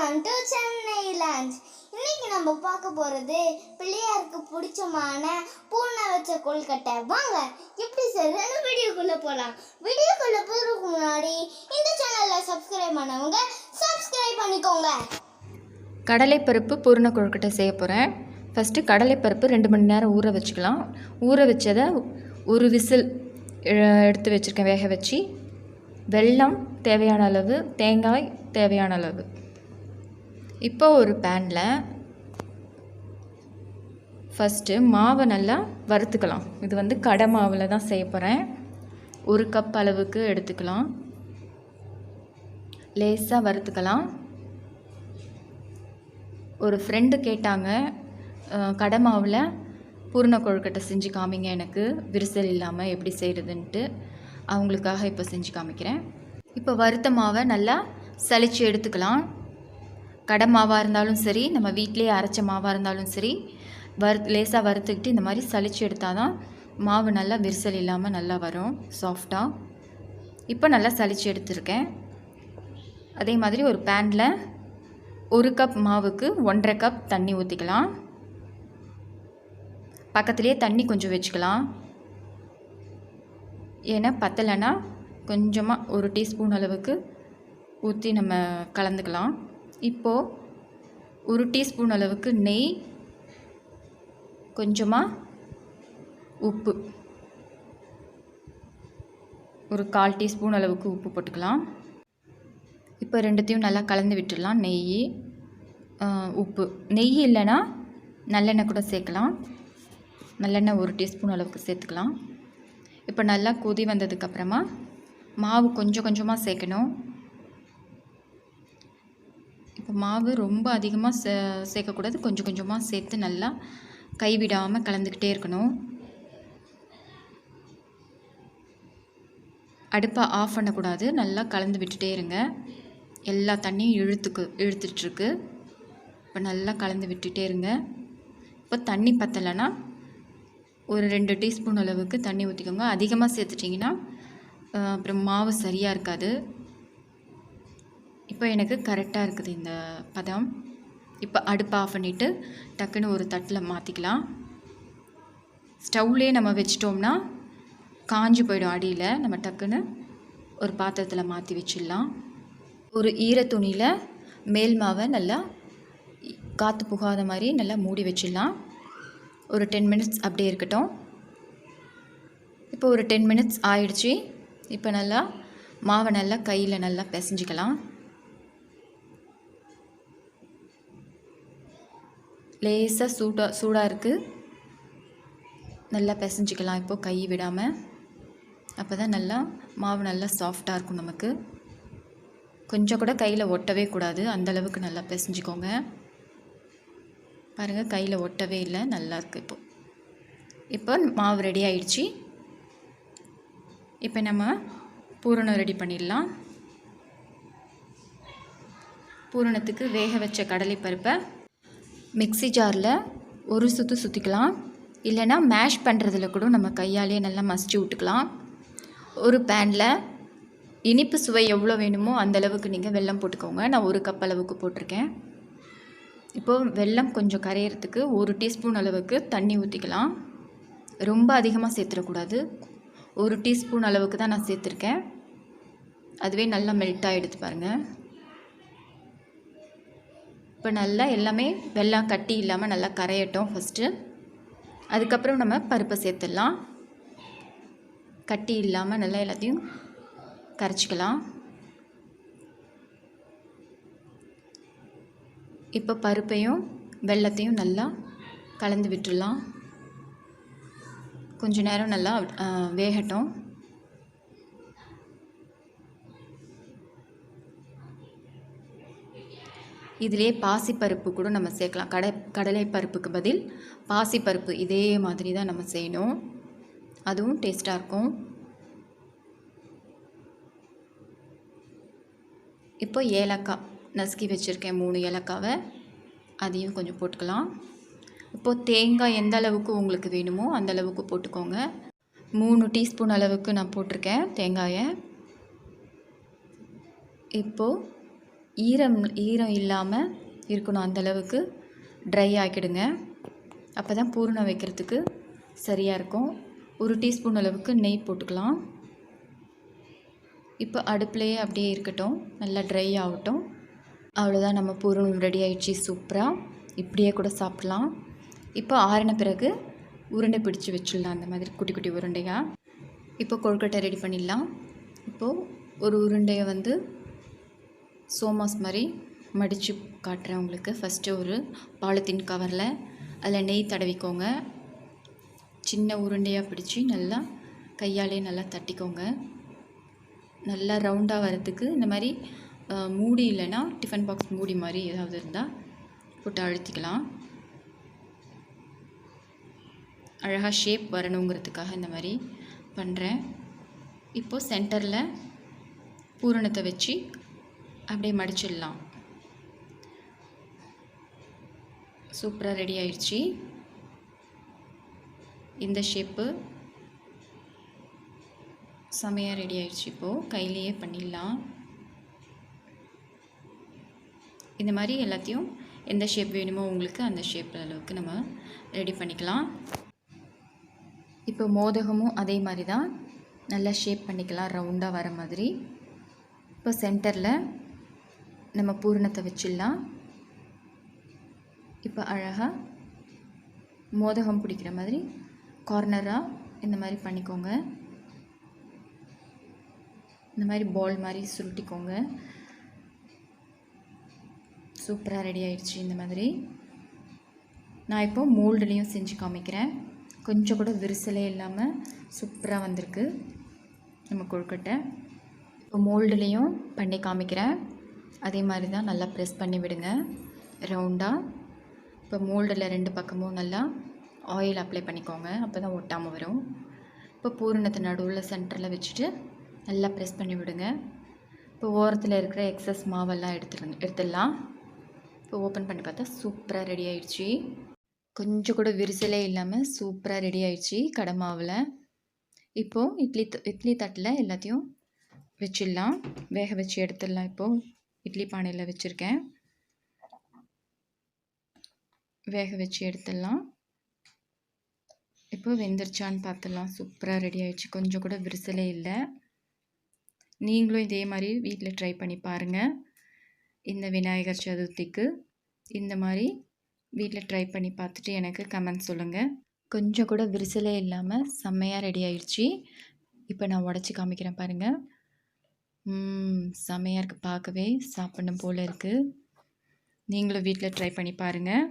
Welcome to Chennai lunch. இன்னைக்கு நம்ம பார்க்க போறது பிள்ளையாருக்கு பிடிச்சமான பூனை வச்ச கொழுக்கட்டை. வாங்க எப்படி செய்யறதுன்னு வீடியோக்குள்ள போலாம். வீடியோக்குள்ள போறதுக்கு முன்னாடி இந்த சேனலை சப்ஸ்கிரைப் பண்ணவங்க சப்ஸ்கிரைப் பண்ணிக்கோங்க. கடலைப்பருப்பு பூரண கொழுக்கட்டை செய்ய போகிறேன். ஃபஸ்ட்டு கடலைப்பருப்பு 2 மணி நேரம் ஊற வச்சுக்கலாம். ஊற வச்சதை ஒரு விசில் எடுத்து வச்சுருக்கேன் வேக வச்சு. வெல்லம் தேவையான அளவு, தேங்காய் தேவையான அளவு. இப்போ ஒரு பேனில் ஃபஸ்ட்டு மாவை நல்லா வறுத்துக்கலாம். இது கடை மாவில் தான் செய்ய போகிறேன். 1 கப் அளவுக்கு எடுத்துக்கலாம். லேசாக வறுத்துக்கலாம். ஒரு ஃப்ரெண்டு கேட்டாங்க, கடை மாவில் பூரண கொழுக்கட்டை செஞ்சு காமிங்க எனக்கு, விரிசல் இல்லாமல் எப்படி செய்கிறதுன்ட்டு. அவங்களுக்காக இப்போ செஞ்சு காமிக்கிறேன். இப்போ வறுத்த மாவை நல்லா சலிச்சு எடுத்துக்கலாம். கடை மாவாக இருந்தாலும் சரி, நம்ம வீட்டிலே அரைச்ச மாவாக இருந்தாலும் சரி, லேசாக வறுத்துக்கிட்டு இந்த மாதிரி சலிச்சு எடுத்தால் தான் மாவு நல்லா விரிசல் இல்லாமல் நல்லா வரும், சாஃப்டாக. இப்போ நல்லா சலிச்சு எடுத்துருக்கேன். அதே மாதிரி ஒரு பேனில் 1 கப் மாவுக்கு 1.5 கப் தண்ணி ஊற்றிக்கலாம். பக்கத்துலேயே தண்ணி கொஞ்சம் வச்சுக்கலாம். ஏன்னா பத்தலைன்னா கொஞ்சமாக 1 டீஸ்பூன் அளவுக்கு ஊற்றி நம்ம கலந்துக்கலாம். இப்போது 1 டீஸ்பூன் அளவுக்கு நெய், கொஞ்சமாக உப்பு, ஒரு 1/4 டீஸ்பூன் அளவுக்கு உப்பு போட்டுக்கலாம். இப்போ ரெண்டுத்தையும் நல்லா கலந்து விட்டுடலாம். நெய், உப்பு. நெய் இல்லைன்னா நல்லெண்ணெய் கூட சேர்க்கலாம். நல்லெண்ணெய் 1 டீஸ்பூன் அளவுக்கு சேர்த்துக்கலாம். இப்போ நல்லா கொதி வந்ததுக்கப்புறமா மாவு கொஞ்சம் கொஞ்சமாக சேர்க்கணும். இப்போ மாவு ரொம்ப அதிகமாக சேர்க்கக்கூடாது, கொஞ்சம் கொஞ்சமாக சேர்த்து நல்லா கைவிடாமல் கலந்துக்கிட்டே இருக்கணும். அடுப்பை ஆஃப் பண்ணக்கூடாது, நல்லா கலந்து விட்டுட்டே இருங்க. எல்லா தண்ணியும் இழுத்துட்ருக்கு. இப்போ நல்லா கலந்து விட்டுட்டே இருங்க. இப்போ தண்ணி பத்தலைன்னா ஒரு 2 டீஸ்பூன் அளவுக்கு தண்ணி ஊற்றிக்கோங்க. அதிகமாக சேர்த்துட்டிங்கன்னா அப்புறம் மாவு சரியாக இருக்காது. இப்போ எனக்கு கரெக்டாக இருக்குது இந்த பதம். இப்போ அடுப்பை ஆஃப் பண்ணிவிட்டு டக்குன்னு ஒரு தட்டில் மாற்றிக்கலாம். ஸ்டவ்லேயே நம்ம வச்சிட்டோம்னா காஞ்சி போயிடும் அடியில். நம்ம டக்குன்னு ஒரு பாத்திரத்தில் மாற்றி வச்சிடலாம். ஒரு ஈரத்துணியில் மேல் மாவை நல்லா காற்று புகாத மாதிரி நல்லா மூடி வச்சிடலாம். ஒரு 10 மினிட்ஸ் அப்படியே இருக்கட்டும். இப்போ ஒரு 10 மினிட்ஸ் ஆயிடுச்சு. இப்போ நல்லா மாவை நல்லா கையில் நல்லா பிசைஞ்சிக்கலாம். லேசாக சூடாக இருக்குது, நல்லா பிசைஞ்சிக்கலாம். இப்போது கை விடாமல். அப்போ தான் நல்லா மாவு நல்லா சாஃப்டாக இருக்கும். நமக்கு கொஞ்சம் கூட கையில் ஒட்டவே கூடாது, அந்தளவுக்கு நல்லா பிசைஞ்சிக்கோங்க. பாருங்கள், கையில் ஒட்டவே இல்லை, நல்லா இருக்குது. இப்போ மாவு ரெடி ஆயிடுச்சு. இப்போ நம்ம பூரணம் ரெடி பண்ணிடலாம். பூரணத்துக்கு வேக வச்ச கடலைப்பருப்பை மிக்ஸி ஜாரில் ஒரு சுற்றிக்கலாம். இல்லைன்னா மேஷ் பண்ணுறதுல கூட நம்ம கையாலேயே நல்லா மசிச்சு விட்டுக்கலாம். ஒரு பேனில் இனிப்பு சுவை எவ்வளோ வேணுமோ அந்தளவுக்கு நீங்கள் வெல்லம் போட்டுக்கோங்க. நான் 1 கப் அளவுக்கு போட்டிருக்கேன். இப்போது வெல்லம் கொஞ்சம் கரையிறதுக்கு 1 டீஸ்பூன் அளவுக்கு தண்ணி ஊற்றிக்கலாம். ரொம்ப அதிகமாக சேர்த்துடக்கூடாது. 1 டீஸ்பூன் அளவுக்கு தான் நான் சேர்த்துருக்கேன். அதுவே நல்லா மெல்ட் ஆகிடுது பாருங்கள். இப்போ நல்லா எல்லாமே வெல்லம் கட்டி இல்லாமல் நல்லா கரையட்டும் ஃபஸ்ட்டு. அதுக்கப்புறம் நம்ம பருப்பை சேர்த்துடலாம். கட்டி இல்லாமல் நல்லா எல்லாத்தையும் கரைச்சிக்கலாம். இப்போ பருப்பையும் வெல்லத்தையும் நல்லா கலந்து விட்டுடலாம். கொஞ்ச நேரம் நல்லா வேகட்டும். இதிலே பாசிப்பருப்பு கூட நம்ம சேர்க்கலாம். கடலை பருப்புக்கு பதில் பாசிப்பருப்பு இதே மாதிரி தான் நம்ம செய்யணும். அதுவும் டேஸ்ட்டாக இருக்கும். இப்போ ஏலக்காய் நசுக்கி வச்சுருக்கேன், 3 ஏலக்காவை, அதையும் கொஞ்சம் போட்டுக்கலாம். இப்போது தேங்காய் எந்த அளவுக்கு உங்களுக்கு வேணுமோ அந்த அளவுக்கு போட்டுக்கோங்க. 3 டீஸ்பூன் அளவுக்கு நான் போட்டிருக்கேன் தேங்காயை. இப்போது ஈரம் இல்லாமல் இருக்கணும், அந்தளவுக்கு ட்ரை ஆக்கிடுங்க. அப்போ தான் பூரணம் வைக்கிறதுக்கு சரியாக இருக்கும். 1 டீஸ்பூன் அளவுக்கு நெய் போட்டுக்கலாம். இப்போ அடுப்புலையே அப்படியே இருக்கட்டும், நல்லா ட்ரை ஆகட்டும். அவ்வளோதான், நம்ம பூரணம் ரெடி ஆகிடுச்சி. சூப்பராக இப்படியே கூட சாப்பிட்லாம். இப்போ ஆறின பிறகு உருண்டை பிடிச்சி வச்சிடலாம், அந்த மாதிரி குட்டி குட்டி உருண்டையாக. இப்போ கொழுக்கட்டை ரெடி பண்ணிடலாம். இப்போது ஒரு உருண்டையை சோமாஸ் மாதிரி மடித்து காட்டுறேன் உங்களுக்கு. ஃபஸ்ட்டு ஒரு பாலித்தீன் கவரில் அதில் நெய் தடவிக்கோங்க. சின்ன உருண்டையாக பிடிச்சி நல்லா கையாலே நல்லா தட்டிக்கோங்க. நல்லா ரவுண்டாக வரத்துக்கு இந்த மாதிரி மூடி இல்லைன்னா டிஃபன் பாக்ஸ் மூடி மாதிரி ஏதாவது இருந்தால் போட்டு அழுத்திக்கலாம். அழகாக ஷேப் வரணுங்கிறதுக்காக இந்த மாதிரி பண்ணுறேன். இப்போது சென்டரில் பூரணத்தை வச்சு அப்படியே மடிச்சிடலாம். சூப்பராக ரெடி ஆயிடுச்சு. இந்த ஷேப்பு செமையாக ரெடி ஆயிடுச்சு. இப்போது கையிலேயே பண்ணிடலாம். இந்த மாதிரி எல்லாத்தையும் எந்த ஷேப் வேணுமோ உங்களுக்கு அந்த ஷேப் அளவுக்கு நம்ம ரெடி பண்ணிக்கலாம். இப்போ மோதகமும் அதே மாதிரி தான் நல்லா ஷேப் பண்ணிக்கலாம், ரவுண்டாக வர மாதிரி. இப்போ சென்டரில் நம்ம பூரணத்தை வச்சிடலாம். இப்போ அழகாக மோதகம் பிடிக்கிற மாதிரி கார்னராக இந்த மாதிரி பண்ணிக்கோங்க. இந்த மாதிரி பால் மாதிரி சுருட்டிக்கோங்க. சூப்பராக ரெடி ஆயிடுச்சு. இந்த மாதிரி நான் இப்போ மோல்டுலேயும் செஞ்சு காமிக்கிறேன். கொஞ்சம் கூட விரிசலே இல்லாமல் சூப்பராக வந்திருக்கு நம்ம கொழுக்கட்டை. இப்போ மோல்டுலேயும் பண்ணி காமிக்கிறேன். அதே மாதிரி தான் நல்லா ப்ரெஸ் பண்ணி விடுங்க ரவுண்டாக. இப்போ மோல்டில் 2 பக்கமும் நல்லா ஆயில் அப்ளை பண்ணிக்கோங்க, அப்போ தான் ஒட்டாமல் வரும். இப்போ பூரணத்தை நடுவில் சென்டரில் வச்சுட்டு நல்லா ப்ரெஸ் பண்ணி விடுங்க. இப்போ ஓரத்தில் இருக்கிற எக்ஸஸ் மாவெல்லாம் எடுத்துடலாம். இப்போ ஓப்பன் பண்ணி பார்த்தா சூப்பராக ரெடி ஆயிடுச்சு. கொஞ்சம் கூட விரிசலே இல்லாமல் சூப்பராக ரெடி ஆயிடுச்சு கடை மாவில். இப்போது இட்லி தட்டில் எல்லாத்தையும் வச்சிடலாம், வேக வச்சு எடுத்துடலாம். இப்போது இட்லி பானையில் வச்சுருக்கேன், வேக வச்சு எடுத்துடலாம். இப்போ வெந்துருச்சான்னு பார்த்துடலாம். சூப்பராக ரெடி ஆயிடுச்சு, கொஞ்சம் கூட விரிசலே இல்லை. நீங்களும் இதே மாதிரி வீட்டில் ட்ரை பண்ணி பாருங்கள். இந்த விநாயகர் சதுர்த்திக்கு இந்த மாதிரி வீட்டில் ட்ரை பண்ணி பார்த்துட்டு எனக்கு கமெண்ட் சொல்லுங்கள். கொஞ்சம் கூட விரிசலே இல்லாமல் செம்மையாக ரெடி ஆயிடுச்சு. இப்போ நான் உடச்சி காமிக்கிறேன் பாருங்கள். செம்மையாக இருக்குது, பார்க்கவே சாப்பிடணும் போல் இருக்குது. நீங்களும் வீட்டில் ட்ரை பண்ணி பாருங்கள்.